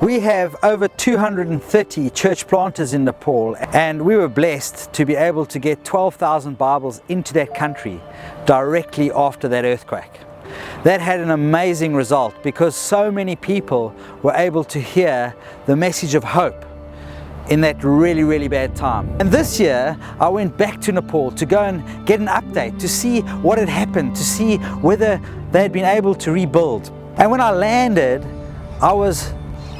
We have over 230 church planters in Nepal, and we were blessed to be able to get 12,000 Bibles into that country directly after that earthquake. That had an amazing result because so many people were able to hear the message of hope in that really bad time. And this year I went back to Nepal to go and get an update, to see what had happened, to see whether they had been able to rebuild. And when I landed, I was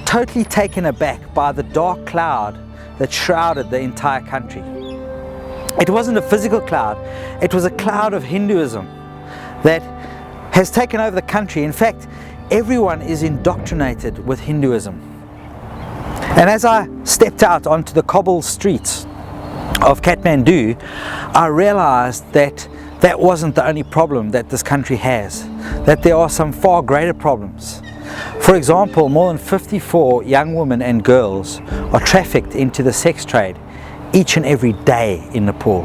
totally taken aback by the dark cloud that shrouded the entire country. It wasn't a physical cloud, it was a cloud of Hinduism that has taken over the country. In fact, everyone is indoctrinated with Hinduism. And as I stepped out onto the cobbled streets of Kathmandu, I realized that that wasn't the only problem that this country has, that there are some far greater problems. For example, more than 54 young women and girls are trafficked into the sex trade each and every day in Nepal.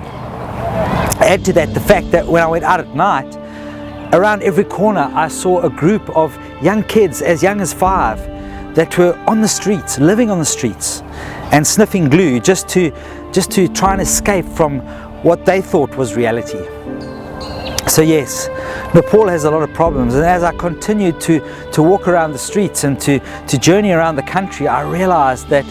Add to that the fact that when I went out at night, around every corner I saw a group of young kids as young as 5 that were on the streets, living on the streets and sniffing glue just to try and escape from what they thought was reality. So yes, Nepal has a lot of problems, and as I continued to walk around the streets and to journey around the country, I realized that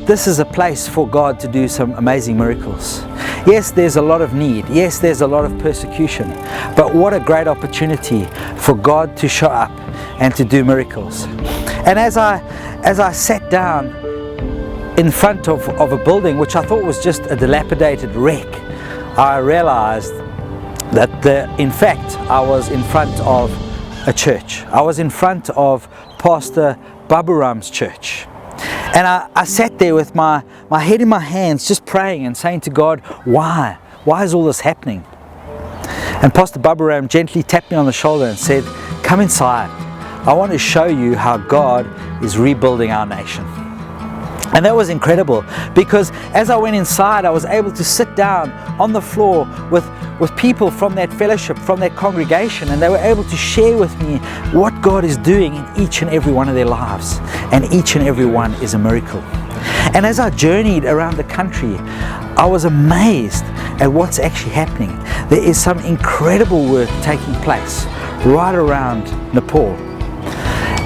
this is a place for God to do some amazing miracles. Yes, there's a lot of need. Yes, there's a lot of persecution. But what a great opportunity for God to show up and to do miracles. And as I sat down in front of a building which I thought was just a dilapidated wreck, I realized that in fact I was in front of a church. I was in front of Pastor Baburam's church. And I sat there with my head in my hands, just praying and saying to God, why? Why is all this happening? And Pastor Baburam gently tapped me on the shoulder and said, come inside. I want to show you how God is rebuilding our nation. And that was incredible, because as I went inside, I was able to sit down on the floor with people from that fellowship, from that congregation, and they were able to share with me what God is doing in each and every one of their lives. And each and every one is a miracle. And as I journeyed around the country, I was amazed at what's actually happening. There is some incredible work taking place right around Nepal.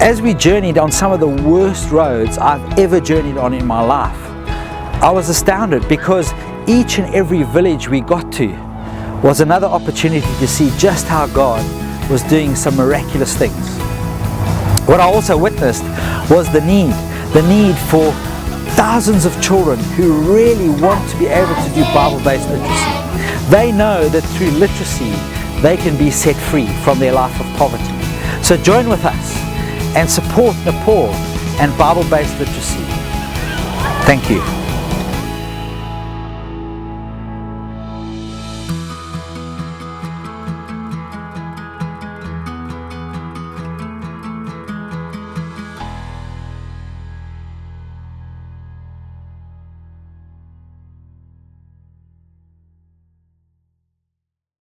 As we journeyed on some of the worst roads I've ever journeyed on in my life, I was astounded because each and every village we got to was another opportunity to see just how God was doing some miraculous things. What I also witnessed was the need for thousands of children who really want to be able to do Bible-based literacy. They know that through literacy they can be set free from their life of poverty. So join with us and support Nepal and Bible-based literacy. Thank you.